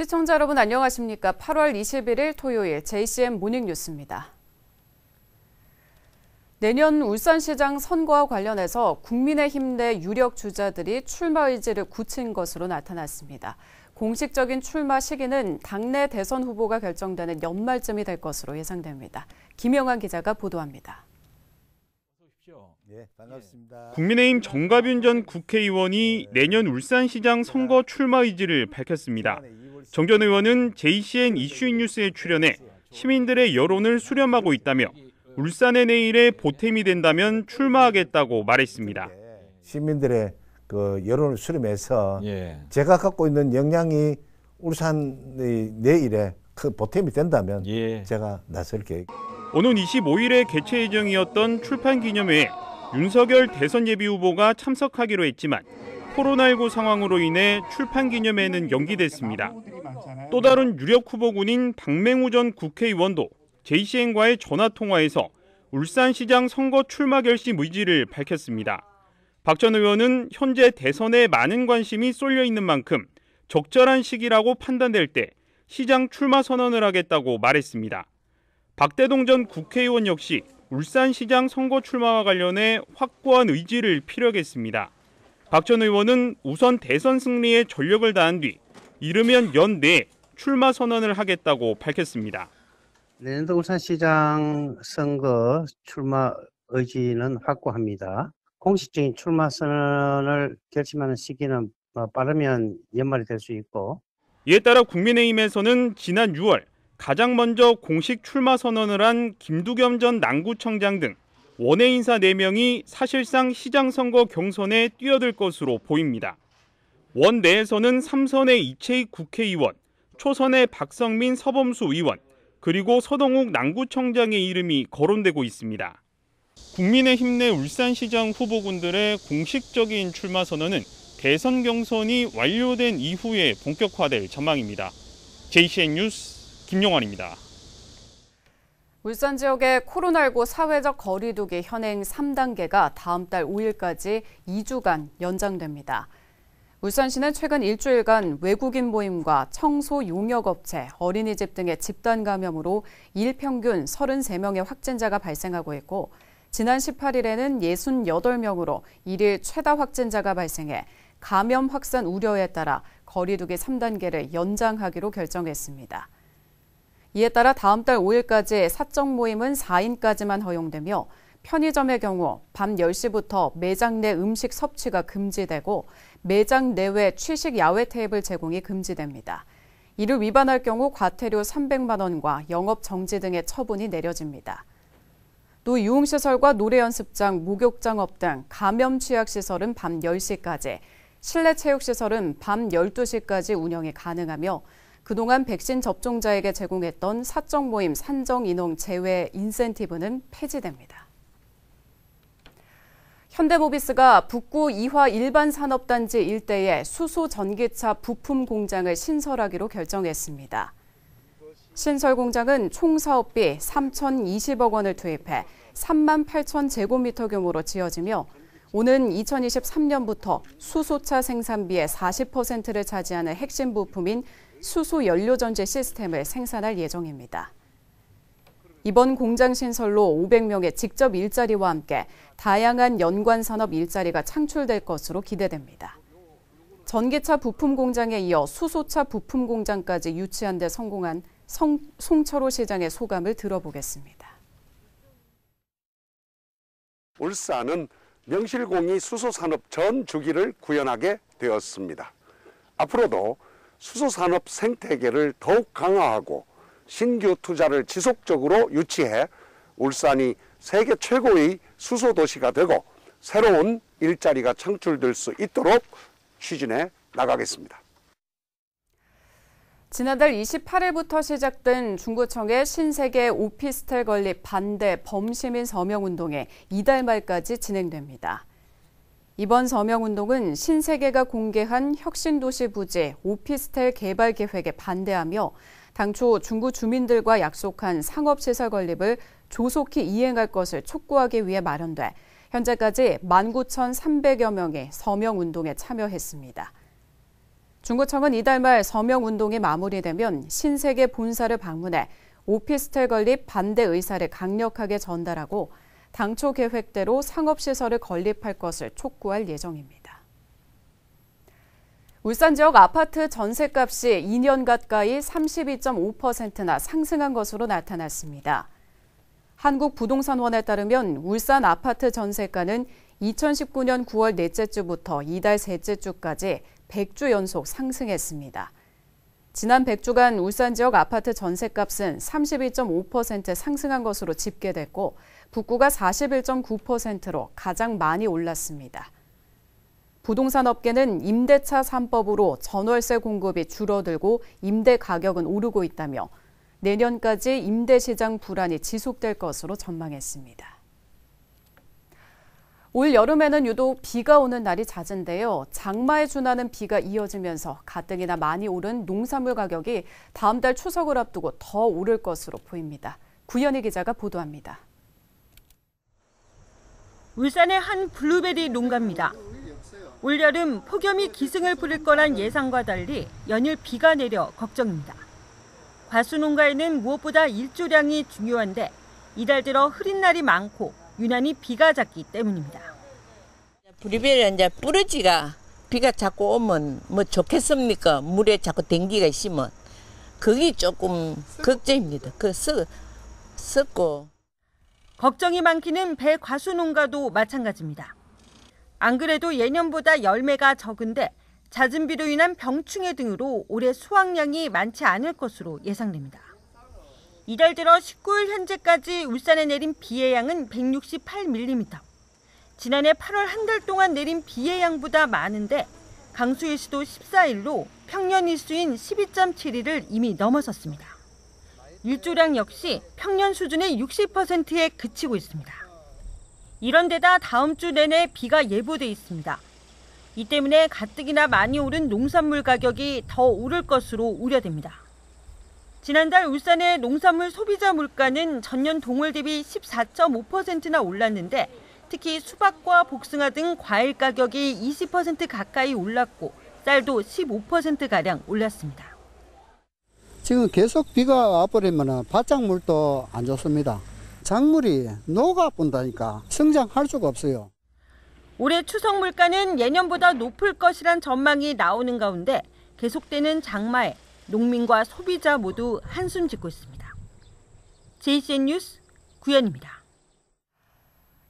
시청자 여러분 안녕하십니까? 8월 21일 토요일 JCM 모닝뉴스입니다. 내년 울산시장 선거와 관련해서 국민의힘 내 유력 주자들이 출마 의지를 굳힌 것으로 나타났습니다. 공식적인 출마 시기는 당내 대선 후보가 결정되는 연말쯤이 될 것으로 예상됩니다. 김영환 기자가 보도합니다. 네, 반갑습니다. 국민의힘 정가윤 전 국회의원이 내년 울산시장 선거 출마 의지를 밝혔습니다. 정 전 의원은 JCN 이슈인뉴스에 출연해 시민들의 여론을 수렴하고 있다며 울산의 내일에 보탬이 된다면 출마하겠다고 말했습니다. 시민들의 그 여론을 수렴해서 제가 갖고 있는 역량이 울산의 내일에 그 보탬이 된다면 제가 나설 계획. 오는 25일에 개최 예정이었던 출판기념회에 윤석열 대선 예비 후보가 참석하기로 했지만 코로나19 상황으로 인해 출판기념회는 연기됐습니다. 또 다른 유력 후보군인 박맹우 전 국회의원도 JCN과의 전화통화에서 울산시장 선거 출마 결심 의지를 밝혔습니다. 박 전 의원은 현재 대선에 많은 관심이 쏠려 있는 만큼 적절한 시기라고 판단될 때 시장 출마 선언을 하겠다고 말했습니다. 박대동 전 국회의원 역시 울산시장 선거 출마와 관련해 확고한 의지를 피력했습니다. 박 전 의원은 우선 대선 승리에 전력을 다한 뒤 이르면 연내에 출마 선언을 하겠다고 밝혔습니다. 내년도 울산시장 선거 출마 의지는 확고합니다. 공식적인 출마 선언을 결심하는 시기는 빠르면 연말이 될 수 있고. 이에 따라 국민의힘에서는 지난 6월 가장 먼저 공식 출마 선언을 한 김두겸 전 남구청장 등 원외 인사 4명이 사실상 시장 선거 경선에 뛰어들 것으로 보입니다. 원 내에서는 3선의 이채익 국회의원, 초선의 박성민 서범수 의원, 그리고 서동욱 남구청장의 이름이 거론되고 있습니다. 국민의힘 내 울산시장 후보군들의 공식적인 출마 선언은 대선 경선이 완료된 이후에 본격화될 전망입니다. JCN 뉴스 김용환입니다. 울산 지역의 코로나19 사회적 거리두기 현행 3단계가 다음 달 5일까지 2주간 연장됩니다. 울산시는 최근 일주일간 외국인 모임과 청소 용역업체, 어린이집 등의 집단 감염으로 일 평균 33명의 확진자가 발생하고 있고 지난 18일에는 68명으로 일일 최다 확진자가 발생해 감염 확산 우려에 따라 거리두기 3단계를 연장하기로 결정했습니다. 이에 따라 다음 달 5일까지 사적 모임은 4인까지만 허용되며 편의점의 경우 밤 10시부터 매장 내 음식 섭취가 금지되고 매장 내외 취식 야외 테이블 제공이 금지됩니다. 이를 위반할 경우 과태료 300만 원과 영업 정지 등의 처분이 내려집니다. 또 유흥시설과 노래연습장, 목욕장업 등 감염 취약시설은 밤 10시까지, 실내 체육시설은 밤 12시까지 운영이 가능하며 그동안 백신 접종자에게 제공했던 사적 모임 산정 인원 제외 인센티브는 폐지됩니다. 현대모비스가 북구 이화 일반산업단지 일대에 수소 전기차 부품 공장을 신설하기로 결정했습니다. 신설 공장은 총 사업비 3,020억 원을 투입해 3만 8천 제곱미터 규모로 지어지며 오는 2023년부터 수소차 생산비의 40%를 차지하는 핵심 부품인 수소 연료 전지 시스템을 생산할 예정입니다. 이번 공장 신설로 500명의 직접 일자리와 함께 다양한 연관 산업 일자리가 창출될 것으로 기대됩니다. 전기차 부품 공장에 이어 수소차 부품 공장까지 유치한 데 성공한 송철호 시장의 소감을 들어보겠습니다. 울산은 명실공히 수소산업 전 주기를 구현하게 되었습니다. 앞으로도 수소산업 생태계를 더욱 강화하고 신규 투자를 지속적으로 유치해 울산이 세계 최고의 수소도시가 되고 새로운 일자리가 창출될 수 있도록 추진해 나가겠습니다. 지난달 28일부터 시작된 중구청의 신세계 오피스텔 건립 반대 범시민 서명운동이 이달 말까지 진행됩니다. 이번 서명운동은 신세계가 공개한 혁신도시 부지 오피스텔 개발 계획에 반대하며 당초 중구 주민들과 약속한 상업시설 건립을 조속히 이행할 것을 촉구하기 위해 마련돼 현재까지 19,300여 명이 서명운동에 참여했습니다. 중구청은 이달 말 서명운동이 마무리되면 신세계 본사를 방문해 오피스텔 건립 반대 의사를 강력하게 전달하고 당초 계획대로 상업시설을 건립할 것을 촉구할 예정입니다. 울산 지역 아파트 전셋값이 2년 가까이 32.5%나 상승한 것으로 나타났습니다. 한국부동산원에 따르면 울산 아파트 전셋가는 2019년 9월 넷째 주부터 이달 셋째 주까지 100주 연속 상승했습니다. 지난 100주간 울산 지역 아파트 전셋값은 32.5% 상승한 것으로 집계됐고 북구가 41.9%로 가장 많이 올랐습니다. 부동산 업계는 임대차 3법으로 전월세 공급이 줄어들고 임대 가격은 오르고 있다며 내년까지 임대 시장 불안이 지속될 것으로 전망했습니다. 올 여름에는 유독 비가 오는 날이 잦은데요. 장마에 준하는 비가 이어지면서 가뜩이나 많이 오른 농산물 가격이 다음 달 추석을 앞두고 더 오를 것으로 보입니다. 구현희 기자가 보도합니다. 울산의 한 블루베리 농가입니다. 올여름 폭염이 기승을 부릴 거란 예상과 달리 연일 비가 내려 걱정입니다. 과수 농가에는 무엇보다 일조량이 중요한데 이달 들어 흐린 날이 많고 유난히 비가 잦기 때문입니다. 블루베리는 이제 뿌러지가 비가 자꾸 오면 뭐 좋겠습니까? 물에 자꾸 댕기가 있으면 그게 조금 걱정입니다. 썩고. 걱정이 많기는 배 과수 농가도 마찬가지입니다. 안 그래도 예년보다 열매가 적은데 잦은 비로 인한 병충해 등으로 올해 수확량이 많지 않을 것으로 예상됩니다. 이달 들어 19일 현재까지 울산에 내린 비의 양은 168mm. 지난해 8월 한 달 동안 내린 비의 양보다 많은데 강수일시도 14일로 평년 일수인 12.7일을 이미 넘어섰습니다. 일조량 역시 평년 수준의 60%에 그치고 있습니다. 이런 데다 다음 주 내내 비가 예보돼 있습니다. 이 때문에 가뜩이나 많이 오른 농산물 가격이 더 오를 것으로 우려됩니다. 지난달 울산의 농산물 소비자 물가는 전년 동월 대비 14.5%나 올랐는데 특히 수박과 복숭아 등 과일 가격이 20% 가까이 올랐고 쌀도 15%가량 올랐습니다. 지금 계속 비가 와버리면 밭작물도 안 좋습니다. 작물이 녹아본다니까 성장할 수가 없어요. 올해 추석 물가는 예년보다 높을 것이란 전망이 나오는 가운데 계속되는 장마에 농민과 소비자 모두 한숨 짓고 있습니다. JCN 뉴스 구현입니다.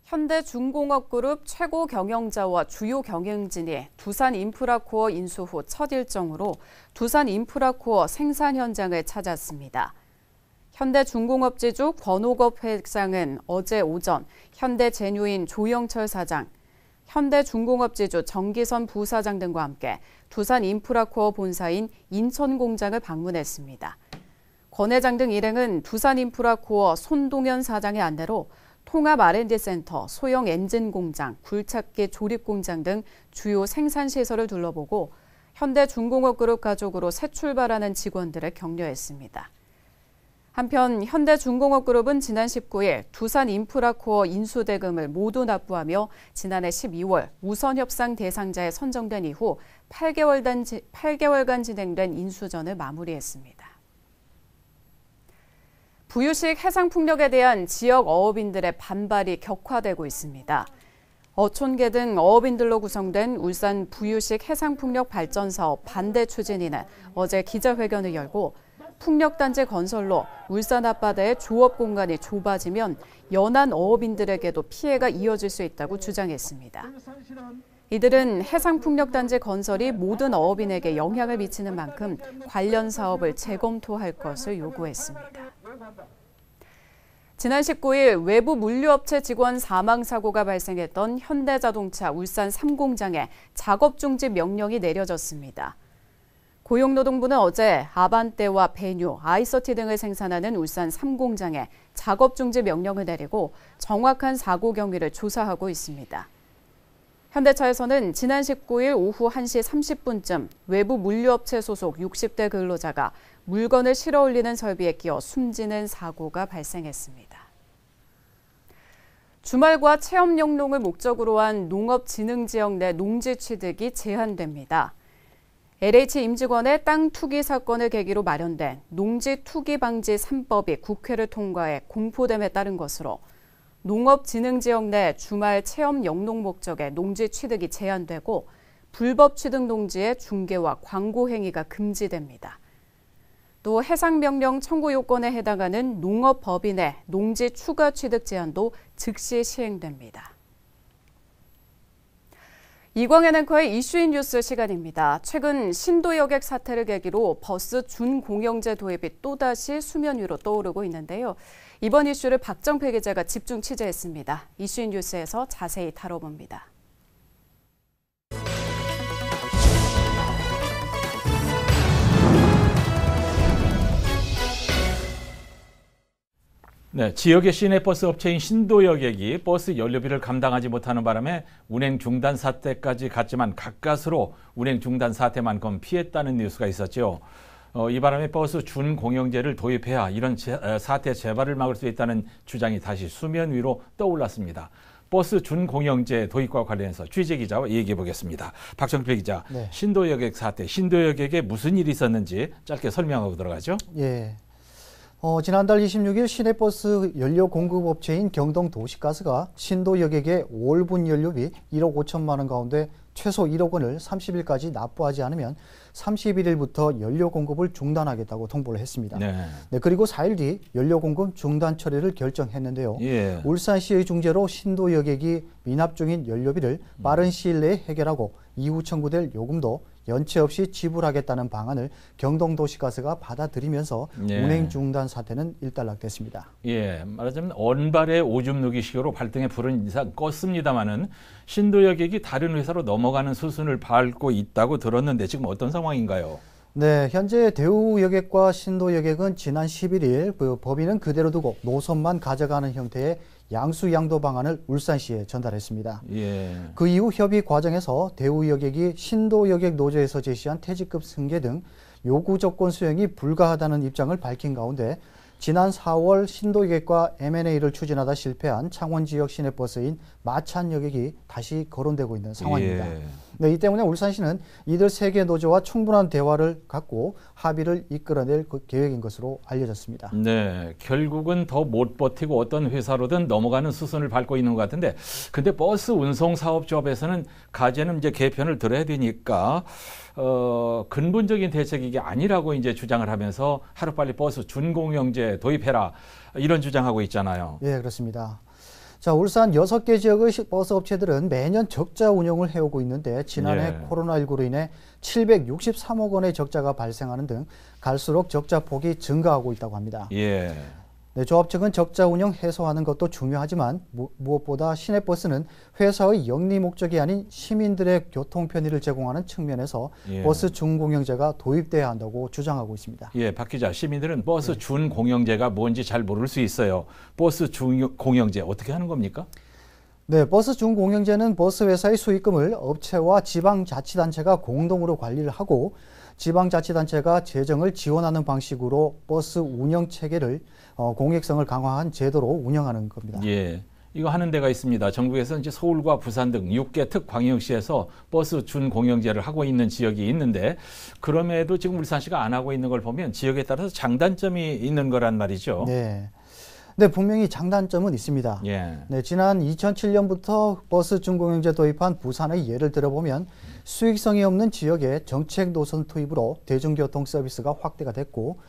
현대중공업그룹 최고 경영자와 주요 경영진이 두산인프라코어 인수 후 첫 일정으로 두산인프라코어 생산 현장을 찾았습니다. 현대중공업지주 권오급 회장은 어제 오전 현대제뉴인 조영철 사장, 현대중공업지주 정기선 부사장 등과 함께 두산인프라코어 본사인 인천공장을 방문했습니다. 권 회장 등 일행은 두산인프라코어 손동현 사장의 안내로 통합 R&D센터, 소형 엔진공장, 굴착기 조립공장 등 주요 생산시설을 둘러보고 현대중공업그룹 가족으로 새 출발하는 직원들을 격려했습니다. 한편 현대중공업그룹은 지난 19일 두산인프라코어 인수대금을 모두 납부하며 지난해 12월 우선협상 대상자에 선정된 이후 8개월간 진행된 인수전을 마무리했습니다. 부유식 해상풍력에 대한 지역 어업인들의 반발이 격화되고 있습니다. 어촌계 등 어업인들로 구성된 울산 부유식 해상풍력 발전사업 반대 추진위는 어제 기자회견을 열고 풍력단지 건설로 울산 앞바다의 조업 공간이 좁아지면 연안 어업인들에게도 피해가 이어질 수 있다고 주장했습니다. 이들은 해상풍력단지 건설이 모든 어업인에게 영향을 미치는 만큼 관련 사업을 재검토할 것을 요구했습니다. 지난 19일 외부 물류업체 직원 사망 사고가 발생했던 현대자동차 울산 3공장에 작업 중지 명령이 내려졌습니다. 고용노동부는 어제 아반떼와 베뉴, 아이서티 등을 생산하는 울산 3공장에 작업 중지 명령을 내리고 정확한 사고 경위를 조사하고 있습니다. 현대차에서는 지난 19일 오후 1시 30분쯤 외부 물류업체 소속 60대 근로자가 물건을 실어 올리는 설비에 끼어 숨지는 사고가 발생했습니다. 주말과 체험 영농을 목적으로 한 농업진흥지역 내 농지 취득이 제한됩니다. LH 임직원의 땅 투기 사건을 계기로 마련된 농지 투기 방지 3법이 국회를 통과해 공포됨에 따른 것으로 농업진흥지역 내 주말 체험 영농 목적의 농지 취득이 제한되고 불법 취득 농지의 중개와 광고 행위가 금지됩니다. 또 해상명령 청구 요건에 해당하는 농업법인의 농지 추가 취득 제한도 즉시 시행됩니다. 이광현 앵커의 이슈인 뉴스 시간입니다. 최근 신도 여객 사태를 계기로 버스 준공영제 도입이 또다시 수면 위로 떠오르고 있는데요. 이번 이슈를 박정필 기자가 집중 취재했습니다. 이슈인 뉴스에서 자세히 다뤄봅니다. 네, 지역의 시내버스 업체인 신도여객이 버스 연료비를 감당하지 못하는 바람에 운행 중단 사태까지 갔지만 가까스로 운행 중단 사태만큼 피했다는 뉴스가 있었죠. 이 바람에 버스 준공영제를 도입해야 이런 사태 재발을 막을 수 있다는 주장이 다시 수면 위로 떠올랐습니다. 버스 준공영제 도입과 관련해서 취재 기자와 얘기해 보겠습니다. 박정필 기자, 네. 신도여객 사태, 신도여객에 무슨 일이 있었는지 짧게 설명하고 들어가죠. 예. 지난달 26일 시내버스 연료 공급업체인 경동도시가스가 신도여객의 5월분 연료비 1억 5천만 원 가운데 최소 1억 원을 30일까지 납부하지 않으면 31일부터 연료 공급을 중단하겠다고 통보를 했습니다. 네, 그리고 4일 뒤 연료 공급 중단 처리를 결정했는데요. 예. 울산시의 중재로 신도여객이 미납 중인 연료비를 빠른 시일 내에 해결하고 이후 청구될 요금도 연체 없이 지불하겠다는 방안을 경동도시가스가 받아들이면서 예. 운행 중단 사태는 일단락됐습니다. 예, 말하자면 언발의 오줌 누기식으로 발등에 불은 이상 껐습니다마는 신도여객이 다른 회사로 넘어가는 수순을 밟고 있다고 들었는데 지금 어떤 상황인가요? 네, 현재 대우여객과 신도여객은 지난 11일 법인은 그대로 두고 노선만 가져가는 형태의 양수양도 방안을 울산시에 전달했습니다. 예. 그 이후 협의 과정에서 대우여객이 신도여객 노조에서 제시한 퇴직급 승계 등 요구 조건 수행이 불가하다는 입장을 밝힌 가운데 지난 4월 신도여객과 M&A를 추진하다 실패한 창원 지역 시내버스인 마찬여객이 다시 거론되고 있는 상황입니다. 예. 네, 이 때문에 울산시는 이들 세 개 노조와 충분한 대화를 갖고 합의를 이끌어낼 계획인 것으로 알려졌습니다. 네, 결국은 더 못 버티고 어떤 회사로든 넘어가는 수순을 밟고 있는 것 같은데, 근데 버스 운송 사업조합에서는 가제는 이제 개편을 들어야 되니까 근본적인 대책이 이게 아니라고 이제 주장을 하면서 하루빨리 버스 준공영제 도입해라 이런 주장하고 있잖아요. 예, 그렇습니다. 자, 울산 6개 지역의 버스 업체들은 매년 적자 운영을 해오고 있는데 지난해 예. 코로나19로 인해 763억 원의 적자가 발생하는 등 갈수록 적자 폭이 증가하고 있다고 합니다. 예. 네, 조합 측은 적자 운영 해소하는 것도 중요하지만 무엇보다 시내버스는 회사의 영리 목적이 아닌 시민들의 교통 편의를 제공하는 측면에서 예. 버스 준공영제가 도입돼야 한다고 주장하고 있습니다. 예, 박 기자, 시민들은 버스 준공영제가 뭔지 잘 모를 수 있어요. 버스 준공영제 어떻게 하는 겁니까? 네, 버스 준공영제는 버스 회사의 수익금을 업체와 지방자치단체가 공동으로 관리를 하고 지방자치단체가 재정을 지원하는 방식으로 버스 운영 체계를 공익성을 강화한 제도로 운영하는 겁니다. 예, 이거 하는 데가 있습니다. 전국에서 이제 서울과 부산 등 6개 특광역시에서 버스 준공영제를 하고 있는 지역이 있는데 그럼에도 지금 울산시가 안 하고 있는 걸 보면 지역에 따라서 장단점이 있는 거란 말이죠. 네. 네, 분명히 장단점은 있습니다. 예. 네, 지난 2007년부터 버스 준공영제 도입한 부산의 예를 들어보면 수익성이 없는 지역에 정책 노선 투입으로 대중교통 서비스가 확대가 됐고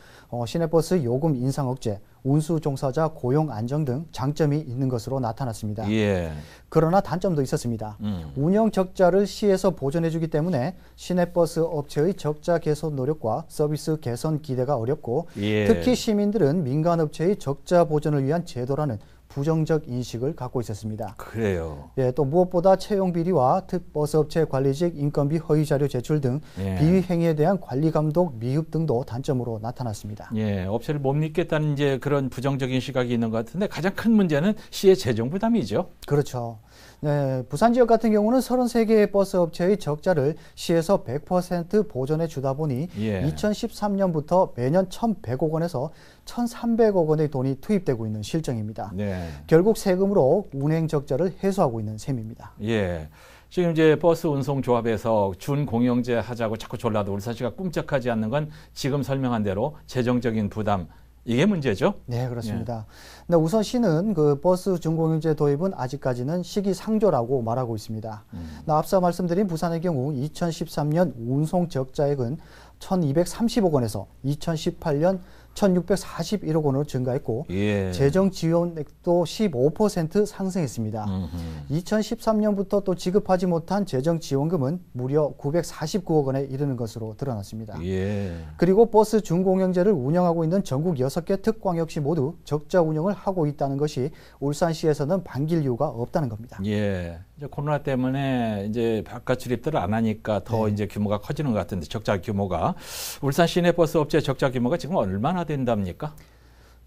시내버스 요금 인상 억제, 운수 종사자 고용 안정 등 장점이 있는 것으로 나타났습니다. 예. 그러나 단점도 있었습니다. 운영 적자를 시에서 보전해주기 때문에 시내버스 업체의 적자 개선 노력과 서비스 개선 기대가 어렵고 예. 특히 시민들은 민간업체의 적자 보전을 위한 제도라는 부정적 인식을 갖고 있었습니다. 그래요. 예, 또 무엇보다 채용 비리와 특버스 업체 관리직 인건비 허위 자료 제출 등 예. 비위 행위에 대한 관리 감독 미흡 등도 단점으로 나타났습니다. 예, 업체를 못 믿겠다는 이제 그런 부정적인 시각이 있는 것 같은데 가장 큰 문제는 시의 재정 부담이죠. 그렇죠. 네, 부산 지역 같은 경우는 33개의 버스 업체의 적자를 시에서 100% 보전해 주다 보니 예. 2013년부터 매년 1,100억 원에서 1,300억 원의 돈이 투입되고 있는 실정입니다. 네. 결국 세금으로 운행 적자를 해소하고 있는 셈입니다. 예. 지금 이제 버스 운송조합에서 준공영제 하자고 자꾸 졸라도 울산시가 꿈쩍하지 않는 건 지금 설명한 대로 재정적인 부담, 이게 문제죠? 네, 그렇습니다. 근데 우선 시는 그 버스 준공영제 도입은 아직까지는 시기상조라고 말하고 있습니다. 앞서 말씀드린 부산의 경우 2013년 운송 적자액은 1,230억 원에서 2018년 1,641억 원으로 증가했고 재정 지원액도 15% 상승했습니다. 2013년부터 또 지급하지 못한 재정 지원금은 무려 949억 원에 이르는 것으로 드러났습니다. 그리고 버스 준공영제를 운영하고 있는 전국 6개 특광역시 모두 적자 운영을 하고 있다는 것이 울산시에서는 반길 이유가 없다는 겁니다. 이제 코로나 때문에 이제 바깥 출입들을 안 하니까 더 이제 규모가 커지는 것 같은데 적자 규모가 울산 시내버스 업체 적자 규모가 지금 얼마나 된답니까?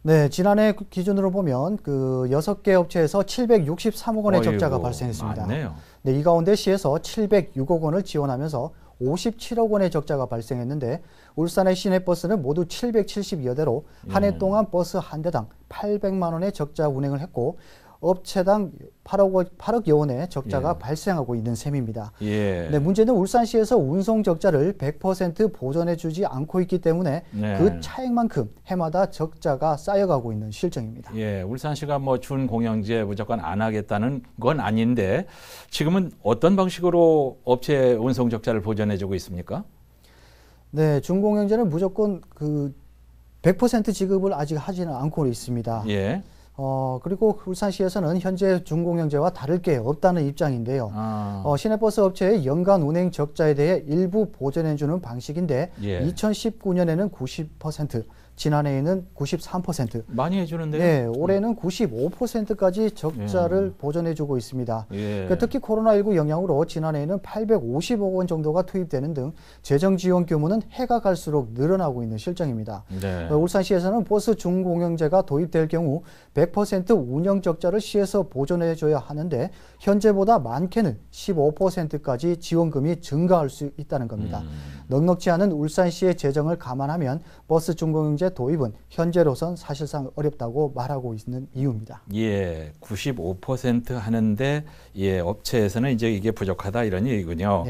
네, 지난해 기준으로 보면 그 6개 업체에서 763억 원의 적자가 발생했습니다. 많네요. 네, 이 가운데 시에서 706억 원을 지원하면서 57억 원의 적자가 발생했는데 울산의 시내버스는 모두 772여 대로 한 해 동안 버스 한 대당 800만 원의 적자 운행을 했고 업체당 8억여 원의 적자가 발생하고 있는 셈입니다. 네, 문제는 울산시에서 운송 적자를 100% 보전해주지 않고 있기 때문에 그 차액만큼 해마다 적자가 쌓여가고 있는 실정입니다. 울산시가 뭐 준공영제 무조건 안 하겠다는 건 아닌데 지금은 어떤 방식으로 업체 운송 적자를 보전해주고 있습니까? 네, 준공영제는 무조건 그 100% 지급을 아직 하지는 않고 있습니다. 그리고 울산시에서는 현재 준공영제와 다를 게 없다는 입장인데요. 시내버스 업체의 연간 운행 적자에 대해 일부 보전해주는 방식인데 2019년에는 90%, 지난해에는 93%. 많이 해주는데요? 네, 올해는 95%까지 적자를 보전해주고 있습니다. 그러니까 특히 코로나19 영향으로 지난해에는 850억 원 정도가 투입되는 등 재정 지원 규모는 해가 갈수록 늘어나고 있는 실정입니다. 울산시에서는 버스 준공영제가 도입될 경우 100% 운영 적자를 시에서 보전해줘야 하는데 현재보다 많게는 15%까지 지원금이 증가할 수 있다는 겁니다. 넉넉지 않은 울산시의 재정을 감안하면 버스 준공영제 도입은 현재로선 사실상 어렵다고 말하고 있는 이유입니다. 95% 하는데 업체에서는 이제 이게 부족하다 이런 얘기군요.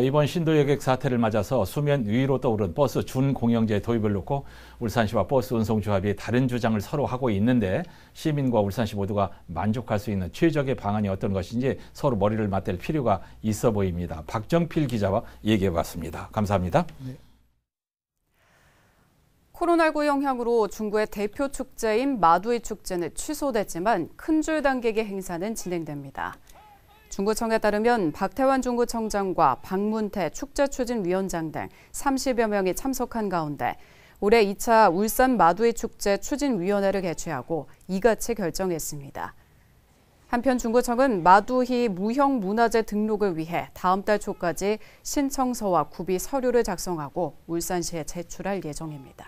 이번 신도 여객 사태를 맞아서 수면 위로 떠오른 버스 준공영제 도입을 놓고 울산시와 버스 운송조합이 다른 주장을 서로 하고 있는데 시민과 울산시 모두가 만족할 수 있는 최적의 방안이 어떤 것인지 서로 머리를 맞댈 필요가 있어 보입니다. 박정필 기자와 얘기해봤습니다. 감사합니다. 코로나19 영향으로 중구의 대표 축제인 마두이 축제는 취소됐지만 큰 줄 당기기 행사는 진행됩니다. 중구청에 따르면 박태환 중구청장과 박문태 축제추진위원장 등 30여 명이 참석한 가운데 올해 2차 울산 마두이 축제 추진위원회를 개최하고 이같이 결정했습니다. 한편 중구청은 마두희 무형문화재 등록을 위해 다음 달 초까지 신청서와 구비 서류를 작성하고 울산시에 제출할 예정입니다.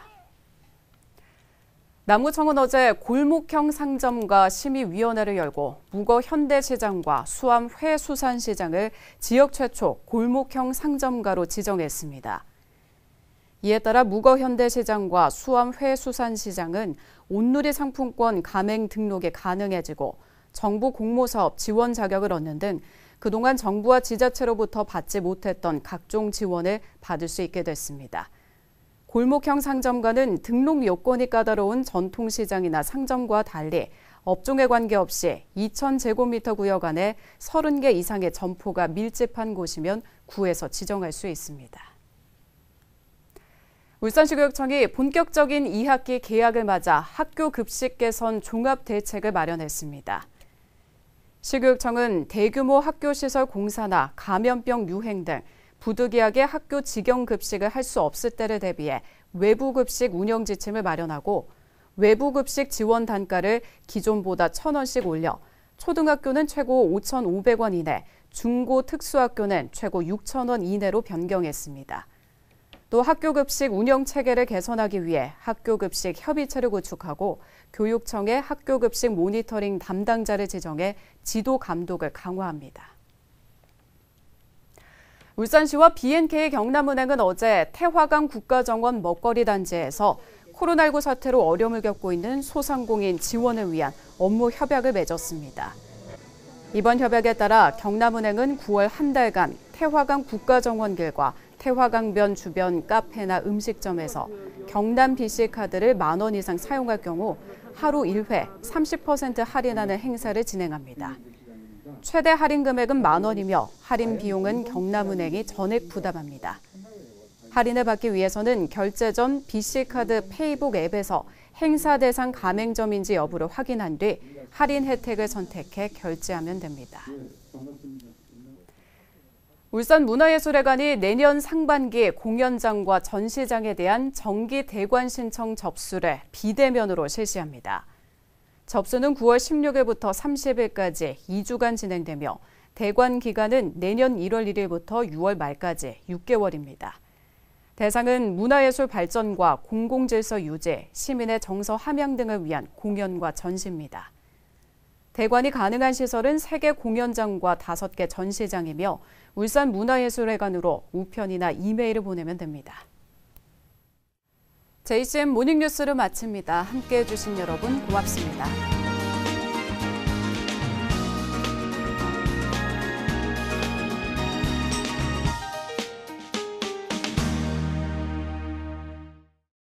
남구청은 어제 골목형 상점과 심의위원회를 열고 묵어 현대시장과 수암 회수산시장을 지역 최초 골목형 상점가로 지정했습니다. 이에 따라 묵어 현대시장과 수암 회수산시장은 온누리 상품권 가맹 등록이 가능해지고 정부 공모사업 지원 자격을 얻는 등 그동안 정부와 지자체로부터 받지 못했던 각종 지원을 받을 수 있게 됐습니다. 골목형 상점가는 등록 요건이 까다로운 전통시장이나 상점과 달리 업종에 관계없이 2,000제곱미터 구역 안에 30개 이상의 점포가 밀집한 곳이면 구에서 지정할 수 있습니다. 울산시 교육청이 본격적인 2학기 개학을 맞아 학교 급식 개선 종합 대책을 마련했습니다. 시교육청은 대규모 학교시설 공사나 감염병 유행 등 부득이하게 학교 직영 급식을 할 수 없을 때를 대비해 외부 급식 운영 지침을 마련하고 외부 급식 지원 단가를 기존보다 1,000원씩 올려 초등학교는 최고 5,500원 이내, 중고 특수학교는 최고 6,000원 이내로 변경했습니다. 또 학교 급식 운영 체계를 개선하기 위해 학교 급식 협의체를 구축하고 교육청의 학교 급식 모니터링 담당자를 지정해 지도 감독을 강화합니다. 울산시와 BNK 경남은행은 어제 태화강 국가정원 먹거리 단지에서 코로나19 사태로 어려움을 겪고 있는 소상공인 지원을 위한 업무 협약을 맺었습니다. 이번 협약에 따라 경남은행은 9월 한 달간 태화강 국가정원길과 태화강변 주변 카페나 음식점에서 경남 BC카드를 10,000원 이상 사용할 경우 하루 1회 30% 할인하는 행사를 진행합니다. 최대 할인 금액은 10,000원이며 할인 비용은 경남은행이 전액 부담합니다. 할인을 받기 위해서는 결제 전 BC카드 페이북 앱에서 행사 대상 가맹점인지 여부를 확인한 뒤 할인 혜택을 선택해 결제하면 됩니다. 울산문화예술회관이 내년 상반기 공연장과 전시장에 대한 정기 대관 신청 접수를 비대면으로 실시합니다. 접수는 9월 16일부터 30일까지 2주간 진행되며 대관 기간은 내년 1월 1일부터 6월 말까지 6개월입니다. 대상은 문화예술 발전과 공공질서 유지, 시민의 정서 함양 등을 위한 공연과 전시입니다. 대관이 가능한 시설은 3개 공연장과 5개 전시장이며 울산문화예술회관으로 우편이나 이메일을 보내면 됩니다. JCM 모닝뉴스를 마칩니다. 함께해 주신 여러분 고맙습니다.